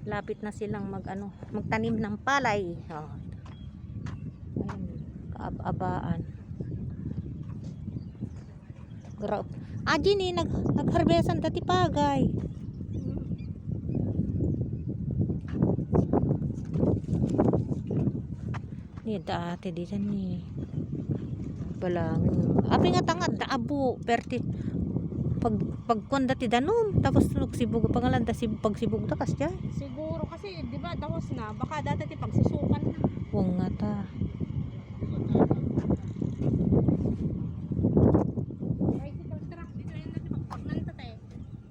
Lapit na silang magtanim ng palay. Oh. Ayun, kaab-abaan. Ginny, nagharbesan dati pagay. Ni dati dito ni. Balang. Abi nga tangad da abo perti pagkwanda ti danom tapos nagsibog pangalan da pagsibog da kas dyan. Siguro kasi di ba dahos na baka dati ti pagsusukan na. Wong nga ta. Bicycle truck dito yan dati pagpagnanta tayo.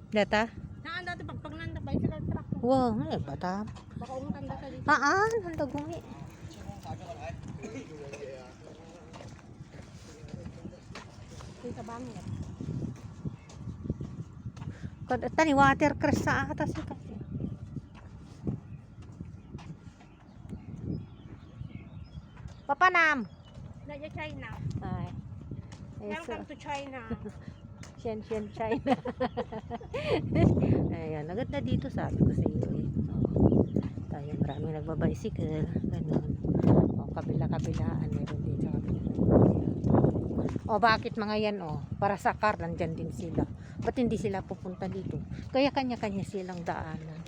Data? Naan dati pagpagnanta bicycle truck. Wow, bata. Baka umutan data dito. Haan, handagungi. Sa bangit. Tani watercress sa atas kasi. Papanam. Naya China. Ay. Welcome to China. Shen China. Ayan, agad na dito sabi ko sa iyo eh. Tayo maraming nagbabicycle. Ganun. Kabila-kabilaan meron din sa kabila. Bakit mga yan para sa car nandyan din sila. Ba't hindi sila pupunta dito? Kaya kanya-kanya silang daanan.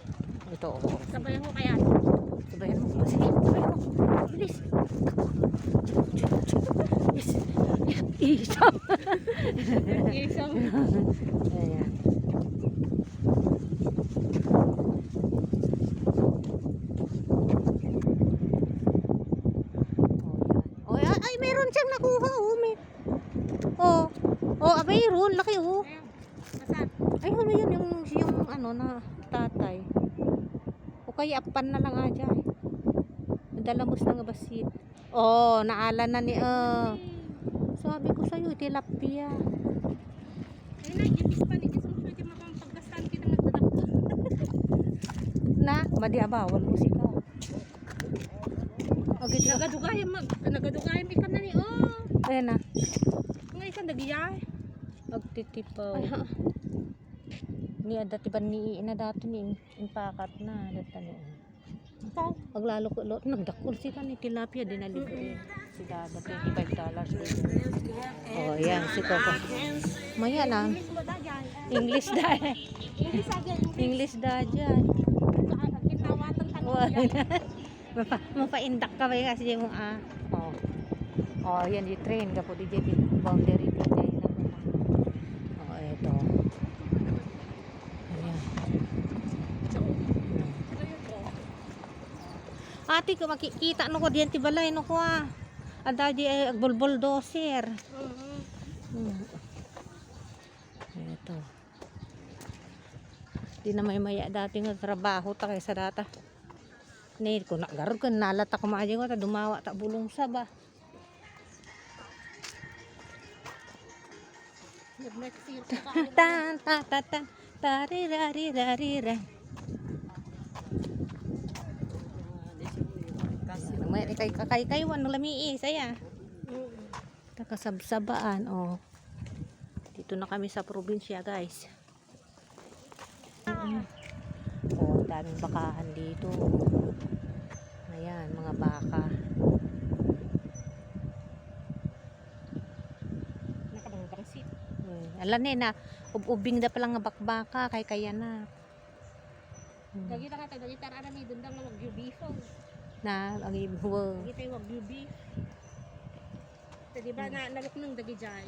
Ito Sabayan mo kaya. Sabayan mo. Sige, sabayan mo. Bilis. Isang. Isang. Ayan. Ay, meron siyang nakuha. Mayroon. Laki Ay, ano yun yung na tatay. O kaya apan na lang aja. Dalamos na nga basit. Naala na ni sabi ko sa'yo, tilapia. Ay na, gipis pa ni isang pwede mapagdastan kita magdadakot. Na, madiabawal mo sika. Nagadugayam ikan na ni Ayan na. Nga ikan dagiyay. Magtitipaw. Ni dati ba ni ina dato ni impakat na dati ni. Paglalo ko lot nagdakol si kan ni tilapia dinalibre. Si dada $25 din. Yan si Coco. Maya na. English dajay. English dajay. Kinawatan Mapaindak ka ba kasi yung yan di train ka po di boundary po dyan na eto ayan ati ko makikita no ko diyan ti balay no ko ada di agbulbul doser eto di na may maya dati nga trabaho ta kaysa data ni ko nagarod ko nalata ko maaji ko ta dumawa ta bulong sa ba tan tan tan tan tarirariririra may kay-kaywan ng lami saya takasabsabaan dito na kami sa probinsya guys daming bakahan dito ayan mga baka nakabangsit alam na ubing da palang nga bakbaka kaya na dagita ka dagita ara mi dundang nga wagyu beef na lagi buwag dagita wagyu beef di ba na naluknong dagijay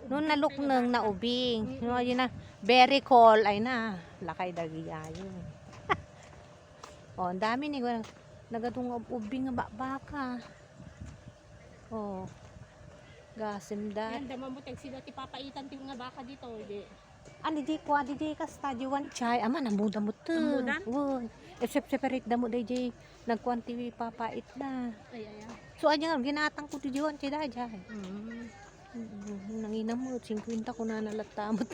nung naluknong na ubing yun na very cold ay na lakay dagiyayo ang dami ni nagadung ubing nga bakbaka gasim da yan dama mo tag sila ti papaitan ti nga baka dito di di kwa di ka study one chai ama namuda mo to separate damo di nagkwanti papait na ay so aja nga ginatang ko ti diwan chai dajay nangina mo 50 ko na nalatamot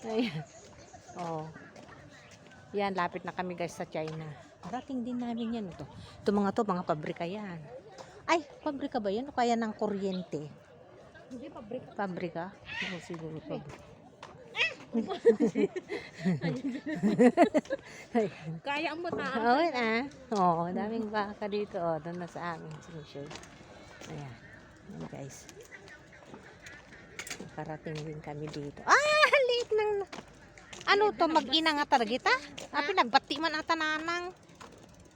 ayan yan lapit na kami guys sa China. Parating din namin yan ito mga pabrika yan. Ay, pabrika ba yan o kaya ng kuryente? Hindi pabrika. Pabrika? Oo, siguro pabrika. Kaya mo ta. Oo na. Oo, daming baka dito. Oh, doon na sa amin. Sinusyod. Ayan. Ayan guys. Parating din kami dito. Ah, liit ng... Ano to? Mag-ina nga talaga ita? Ah, pinagbati man ata nanang.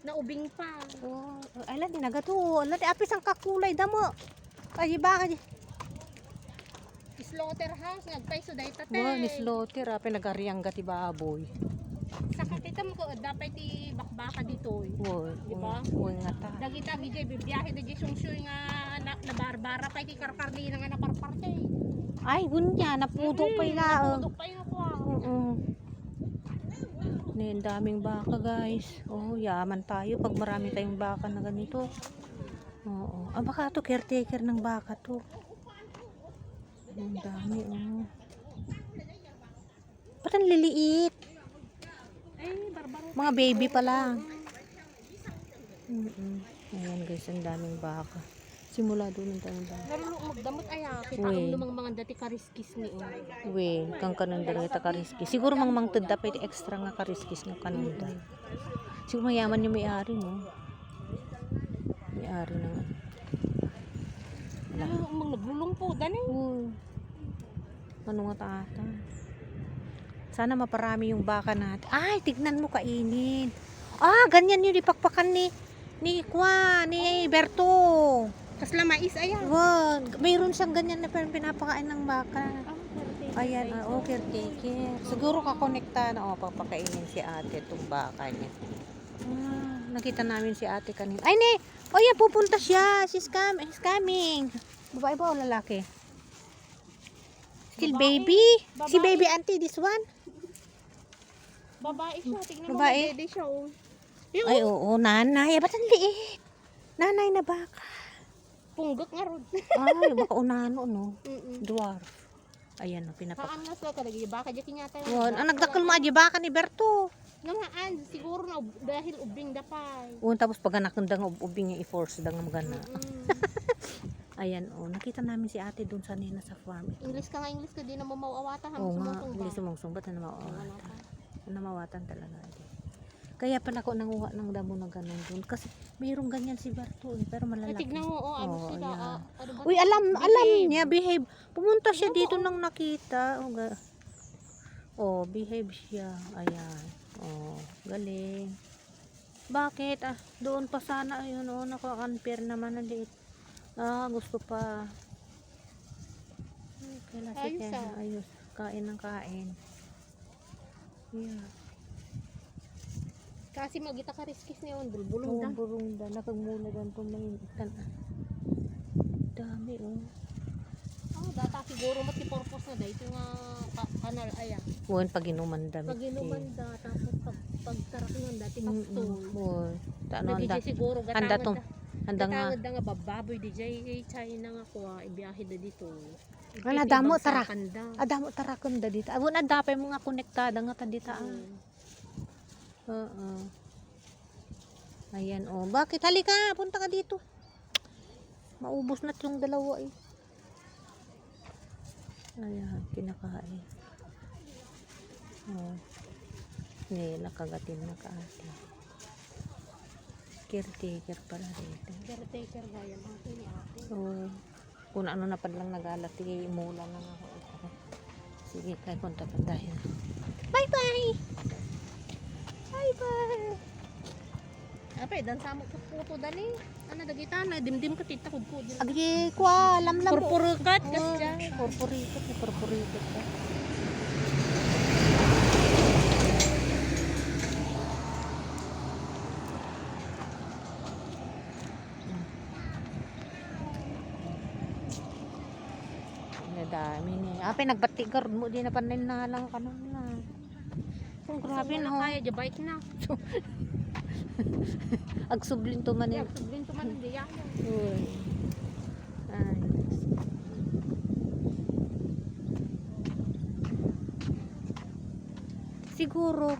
Naubing pa. Oh, ay lang dinagato. Ala di apis ang kakulay damo. Ay baka di. Slaughterhouse nagpay so day tate. Wow, ni slaughter ah pinagariang gati baboy. Sa kakita mo ko dapat ti bakbaka dito. Wow, Diba? wow nga ta. Dagita bijay bibiyahe da jay sungsuy nga na barbara pa ti karkarli nga naparpar kay. Ay, gunya napudo pa ila. Napudok pa yun ako. Ang daming baka guys. Oh, yaman tayo pag marami tayong baka na ganito. Oo. Ah, baka to caretaker ng baka to. Ang dami oh. Ba't ang liliit? Ay, barbaro. Mga baby pa lang. Ayan guys, ang daming baka. Simula doon ang daming baka. Narulong magdamot ay kita Uy. ang lumang mga dati kariskis ni Uy, kang kanunda rin ita kariskis. Siguro mang tanda pa iti extra nga kariskis ng kanunda. Siguro mayaman yung may-ari mo. May-ari ng ano. Narulong mag naglulong po dani. Uy. Ano nga tata? Sana maparami yung baka natin. Ay, tignan mo kainin. Ah, ganyan yung ipakpakan ni Berto. Kasla mais ayan. Wag, mayroon siyang ganyan na pinapakain ng baka. Ayan, caretaker. Siguro kakonekta na, papakainin si ate itong baka niya. Ah, nakita namin si ate kanina. Ay, ne! Oh, yeah, pupunta siya. He's coming. Babae ba o lalaki? Still Babae. baby? Si Babae. baby auntie, this one? Babae siya, tignan mo Babae? dede siya oh. Ay, oo, nanay. Ba't ang liit? Nanay na baka. Punggok nga rod. Ay, baka unano, no? Mm. Dwarf. Ayan, pinapak. Haan na sa kadagi baka di kinyata. Ang nagdakal mo adya baka ni Berto. Namaan siguro na dahil ubing dapay. Tapos pag anak ng ubing niya i-force dang magana. Mm. Ayan, nakita namin si ate doon sa nina sa farm. English ka di na mo mauawata Oo hanggang nga, sumutong hindi ba. sumungsong. Ba't na mawawatan? Namawatan talaga. Kaya pala ko nanguha ng damo na ganun doon. Kasi mayroong ganyan si Berto, pero Ay, malalaki. tignan mo, ano Oo, sila. yeah. Ano ba? Uy, alam Behave. niya, behave. Pumunta siya dito nang nakita. Behave siya. Ayan. Galing. Bakit? Doon pa sana. Ayun, naka-unfair naman. Ang liit. Gusto pa. Ayos, Ayos. Kain ng kain. Yeah. Kasi magita ka riskis niya on bulbulong da. Burong da. Nakagmula doon pumahintan. Dami, Data siguro mati purpose na dahil nga kanal aya. Buwan pag inuman dami. Pag inuman da tapos pagtarak nun dati pastol. Ano Nagdi handa? siguro Handa to. Handa nga. gatangad da nga bababoy di jay China nga ko ibiyahe da dito. Wala, damo, tara. Kanda. Adamo tarakon da dito. Abon adapay mo nga konektada nga ta dita. Oo. Ayan bakit halika, punta ka dito. Maubos na yung dalawa eh. Ayan, kinakain. Hindi, nakagatin na kaati. Caretaker pala dito. Caretaker ba yan? Ate ni ate. Kung ano na pa lang nagalat, mula na nga ako. Sige, kaya punta pa tayo. Bye bye! Bye bye! Apay, dan sa mo puto dani. Ano dagita na dimdim ka tita kudkod. Agi, kwa, lamlam. Purpurikat Oh, kasya. purpurikat ka. Dami ni. Nagbatigar mo di na panay na lang kanon na. Grabe no. Kaya di bike na. Agsublin to man. Yeah, sublin to man hindi yan. Ay. Siguro